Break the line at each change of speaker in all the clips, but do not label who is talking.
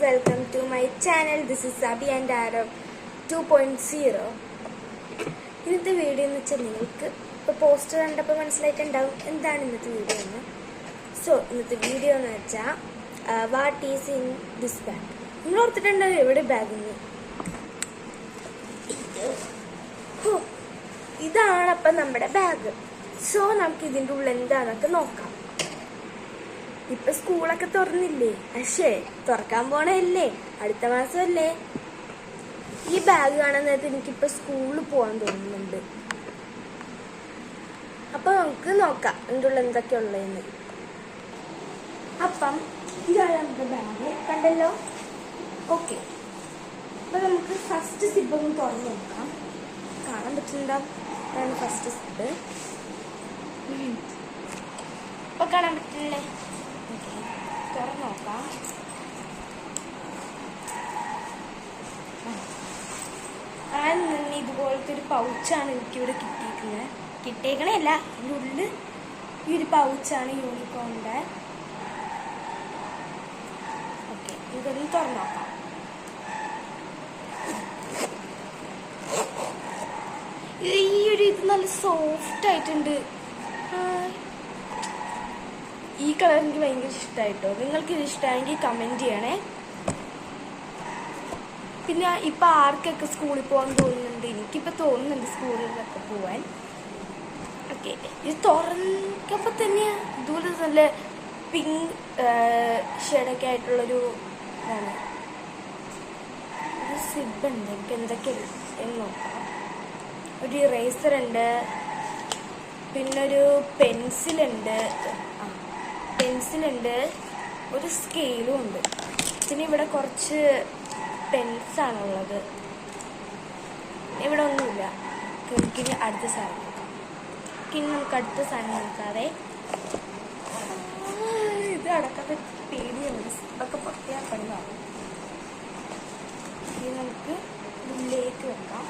welcome to my channel. This is Abhi and Arab 2.0. ഇന്നത്തെ video എന്ന് വെച്ചാൽ നിങ്ങൾക്ക് ഇപ്പോൾ പോസ്റ്റർ കണ്ടപ്പോൾ മനസ്സിലായിട്ടുണ്ടാവും എന്താണ് ഇന്നത്തെ വീഡിയോ എന്ന്. സോ ഇന്നത്തെ വീഡിയോ എന്ന് വെച്ചാൽ what is in this bag. നിങ്ങൾ ഓർത്തിട്ടുണ്ടാവും എവിടെ ബാഗെന്ന്. ഇതാണ് അപ്പം നമ്മുടെ ബാഗ്. സോ നമുക്ക് ഇതിൻ്റെ ഉള്ളിൽ എന്താണെന്നൊക്കെ നോക്കാം. ഇപ്പൊ സ്കൂളൊക്കെ തുറന്നില്ലേ? പക്ഷേ തുറക്കാൻ പോണല്ലേ, അടുത്ത മാസമല്ലേ. ഈ ബാഗ് കാണാൻ നേരത്തെ എനിക്കിപ്പോ സ്കൂളിൽ പോകാൻ തോന്നുന്നുണ്ട്. അപ്പൊ നമുക്ക് നോക്കാം ഇതിൻ്റെ ഉള്ളിൽ എന്തൊക്കെയാ ഉള്ളതെന്ന്. അപ്പം ഇതാണ് നമ്മുടെ ബാഗ്, കണ്ടല്ലോ. ഓക്കെ, അപ്പൊ നമുക്ക് ഫസ്റ്റ് സിബ് ഒന്ന് തുറന്ന് നോക്കാം. കാണാൻ പറ്റുന്നുണ്ടാവും. അതാണ് ഫസ്റ്റ് സിബ്. ഇപ്പൊ കാണാൻ പറ്റില്ലേ? തുറന്ന് നോക്കാം. ഇതുപോലത്തെ ഒരു പൗച്ചാണ് എനിക്കിവിടെ കിട്ടിയേക്കണല്ല. ഇതിൻ്റെ ഉള്ളിൽ ഈ ഒരു പൗച്ചാണ് യൂണിക്കോണിൻ്റെ. ഓക്കെ, ഇതൊന്ന് തുറന്ന് നോക്കാം. ഇത് നല്ല സോഫ്റ്റ് ആയിട്ടുണ്ട്. ഈ കളർ എനിക്ക് ഭയങ്കര ഇഷ്ടമായിട്ടോ. നിങ്ങൾക്ക് ഇത് ഇഷ്ടമായെങ്കിൽ കമൻറ്റ് ചെയ്യണേ. പിന്നെ ഇപ്പം ആർക്കൊക്കെ സ്കൂളിൽ പോകാൻ തോന്നുന്നുണ്ട്? എനിക്കിപ്പോൾ തോന്നുന്നുണ്ട് സ്കൂളിലൊക്കെ പോവാൻ. ഓക്കെ, ഇത് തുറന്നപ്പോൾ തന്നെ ഇതുപോലെ നല്ല പിങ്ക് ഷെയ്ഡൊക്കെ ആയിട്ടുള്ളൊരു ഇതാണ്. ഒരു സിബുണ്ട്. എനിക്ക് എന്തൊക്കെയാണ് എന്ന് നോക്കാം. ഒരു ഇറേസർ ഉണ്ട്, പിന്നൊരു പെൻസിലുണ്ട്, ഒരു സ്കെയിലും ഉണ്ട്. പിന്നെ ഇവിടെ കുറച്ച് പെൻസാണുള്ളത്. ഇവിടെ ഒന്നുമില്ല. എനിക്കിനി അടുത്ത സാധനം നോക്കാം. നമുക്ക് അടുത്ത സാധനം നോക്കാതെ ഇത് അടക്കാതെ പേടിയുണ്ട്. ഇതൊക്കെ പൊട്ടിയാൽ പണിയാവും. ഇനി നമുക്ക് ഉള്ളിലേക്ക് വെക്കാം.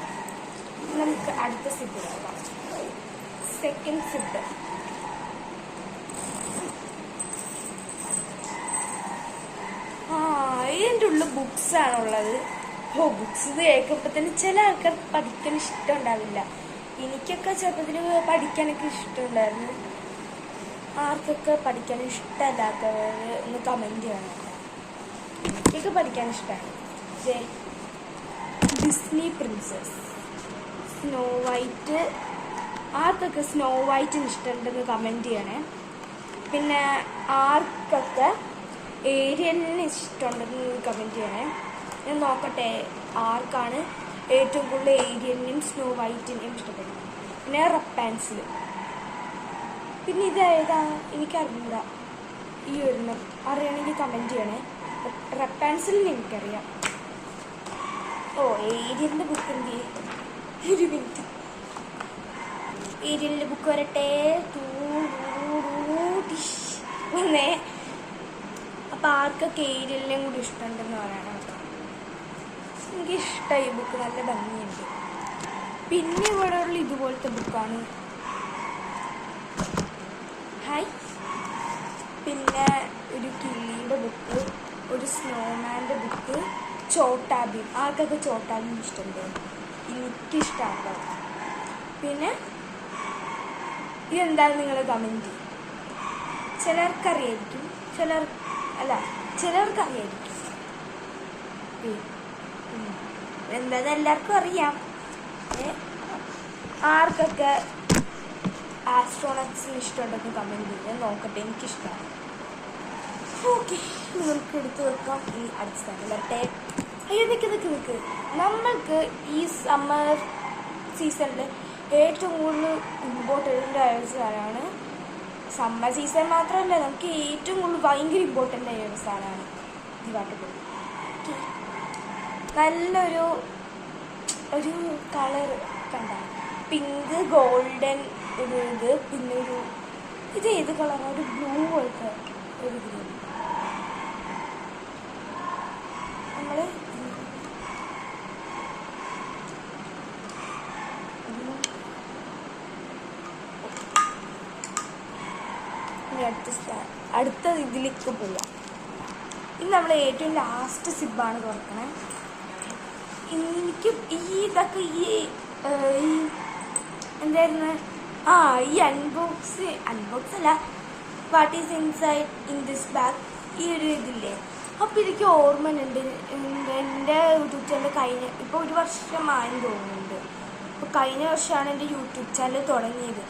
നമുക്ക് അടുത്ത സിബ് നോക്കാം. Second zip. ഇതിൻ്റെ ഉള്ളിൽ ബുക്സ് ആണുള്ളത്. ബുക്സ് ഇത് കേൾക്കുമ്പോൾ തന്നെ ചില ആൾക്കാർ പഠിക്കാൻ ഇഷ്ടം ഉണ്ടാവില്ല. എനിക്കൊക്കെ ചെറുപ്പത്തിൽ പഠിക്കാനൊക്കെ ഇഷ്ടമുണ്ടായിരുന്നു. ആർക്കൊക്കെ പഠിക്കാൻ ഇഷ്ടമല്ലാത്തവർ ഒന്ന് കമൻറ്റ് ചെയ്യണം. എനിക്കൊക്കെ പഠിക്കാൻ ഇഷ്ടമാണ്. Disney princess, snow white. ആർക്കൊക്കെ സ്നോ വൈറ്റിന് ഇഷ്ടമുണ്ടെന്ന് കമൻറ്റ് ചെയ്യണേ. പിന്നെ ആർക്കൊക്കെ ഏരിയലിന് ഇഷ്ടമുണ്ടെന്ന് കമൻറ്റ് ചെയ്യണേ. ഞാൻ നോക്കട്ടെ ആർക്കാണ് ഏറ്റവും കൂടുതൽ ഏരിയലിനെയും സ്നോ വൈറ്റിനെയും ഇഷ്ടപ്പെടുന്നത്. പിന്നെ റപ്പാൻസിൽ. പിന്നെ ഇത് ഏതാ എനിക്കറിയില്ല. ഈ ഒരെണ്ണം അറിയണമെങ്കിൽ കമൻറ്റ് ചെയ്യണേ. റപ്പാൻസിലിന് എനിക്കറിയാം. ഏരിയലിൻ്റെ ബുക്ക് എന്ത് ഒരു മിനിറ്റ്. ഏരിയലിൻ്റെ ബുക്ക് വരട്ടെ. ഒന്നേ. അപ്പം ആർക്കൊക്കെ ഏരിയലിനെയും കൂടി ഇഷ്ടമുണ്ടെന്ന് പറയണം. എനിക്കിഷ്ടമായി ഈ ബുക്ക്, നല്ല ഭംഗിയുണ്ട്. പിന്നെ ഇവിടെ ഉള്ള ഇതുപോലത്തെ ബുക്കാണ്. പിന്നെ ഒരു കിളിയുടെ ബുക്ക്, ഒരു സ്നോമാൻ്റെ ബുക്ക്, ചോട്ടാ ഭീം. ആർക്കൊക്കെ ചോട്ടാ ഭീം ഇഷ്ടമുണ്ട്? എനിക്കിഷ്ടമാണ്. പിന്നെ ഇതെന്താണെന്ന് നിങ്ങൾ കമൻറ്റ് ചെയ്യും. ചിലർക്കറിയായിരിക്കും, ചിലർക്കറിയായിരിക്കും. എന്താണെന്ന് എല്ലാവർക്കും അറിയാം. ആർക്കൊക്കെ ആസ്ട്രോണറ്റ്സിന് ഇഷ്ടമുണ്ടെന്ന് കമൻറ്റ് ചെയ്ത് നോക്കട്ടെ. എനിക്കിഷ്ടമാണ്. ഓക്കെ, നമുക്ക് എടുത്ത് വെക്കാം. ഈ അടുത്ത സ്ഥലം വരട്ടെ. നിൽക്ക്. നമ്മൾക്ക് ഈ സമ്മർ സീസണിൽ ഏറ്റവും കൂടുതൽ ഇമ്പോർട്ടൻ്റ് ആയ ഒരു സാധനമാണ്. സമ്മർ സീസൺ മാത്രമല്ല, നമുക്ക് ഏറ്റവും കൂടുതൽ ഭയങ്കര ഇമ്പോർട്ടൻ്റ് ആയ ഒരു സാധനമാണ് ഈ വാട്ടർബോൾ. നല്ലൊരു കളർ കണ്ട, പിങ്ക് ഗോൾഡൻ ഇത്. പിന്നെ ഇത് ഏത് കളറാണ്? ഒരു ബ്ലൂ പോലത്തെ ഒരു ഗ്രീൻ. നമ്മൾ അടുത്ത ഇതിലേക്ക് പോവാം. ഇനി നമ്മൾ ഏറ്റവും ലാസ്റ്റ് സിബാണ് തുറക്കണേ. എനിക്ക് ഇതൊക്കെ ഈ എന്തായിരുന്നു ഈ അൺബോക്സ് അല്ല what is inside in this bag ഈ ഒരു ഇതില്ലേ. അപ്പോൾ എനിക്ക് ഓർമ്മയുണ്ട് എൻ്റെ യൂട്യൂബ് ചാനൽ ഇപ്പോൾ 1 വർഷമായെന്ന് തോന്നുന്നുണ്ട്. അപ്പോൾ കഴിഞ്ഞ വർഷമാണ് എൻ്റെ യൂട്യൂബ് ചാനൽ തുടങ്ങിയത്.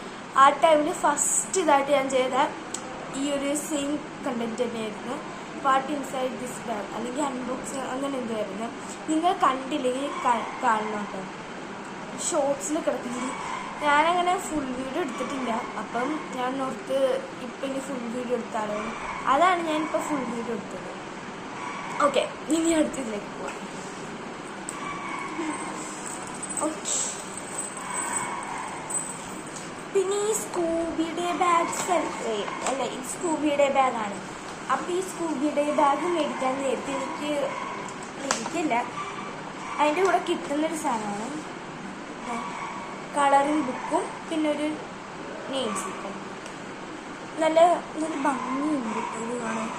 ആ ടൈമിൽ ഫസ്റ്റ് ഇതായിട്ട് ഞാൻ ചെയ്ത ഈ ഒരു സെയിം കണ്ടൻറ്റ് തന്നെയായിരുന്നു. വാട്ട് ഇൻസൈഡ് ദിസ് ബാഗ് അല്ലെങ്കിൽ അൺബോക്സിങ് അങ്ങനെ എന്തായിരുന്നു. നിങ്ങൾ കണ്ടില്ലെങ്കിൽ കാണണം കേട്ടോ. ഷോർട്സിൽ കിടക്കുന്നത് ഞാനങ്ങനെ ഫുൾ വീഡിയോ എടുത്തിട്ടില്ല. അപ്പം ഞാൻ ഓർത്ത് ഇപ്പം ഇനി ഫുൾ വീഡിയോ എടുത്താലോ, അതാണ് ഞാനിപ്പോൾ ഫുൾ വീഡിയോ എടുത്തത്. ഓക്കെ, ഇനി അടുത്തതിലേക്ക് പോവാം. ഓക്കെ, പിന്നെ ഈ സ്കൂബിയുടെ ബാഗ്സ് അല്ല, ഈ സ്കൂബിയുടെ ബാഗാണ്. അപ്പോൾ ഈ സ്കൂബിയുടെ ബാഗ് മേടിക്കാൻ നേരത്തെ എനിക്കില്ല, അതിൻ്റെ കൂടെ കിട്ടുന്നൊരു സാധനമാണ് കളറിങ് ബുക്കും പിന്നെ ഒരു നെയിം സ്ലിപ്പും. നല്ല ഭംഗിയുണ്ട് ഇത് കാണാൻ.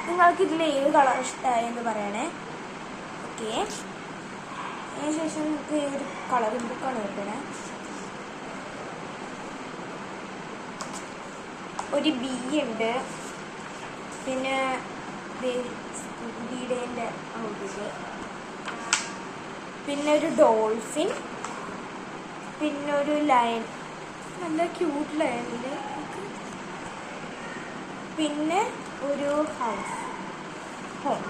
നിങ്ങൾക്ക് ഇതിൽ ഏത് കളർ ഇഷ്ടമായെന്ന് പറയണേ. ഓക്കെ, അതിനുശേഷം നമുക്ക് ഒരു കളറിങ് ബുക്കാണ് കിട്ടണേ. ഒരു ബി ഉണ്ട്, പിന്നെ ബീഡേൻ്റെ ഔട്ട്, പിന്നെ ഒരു ഡോൾഫിൻ, പിന്നെ ഒരു ലയൺ, നല്ല ക്യൂട്ട് ലയണില്, പിന്നെ ഒരു ഹോം.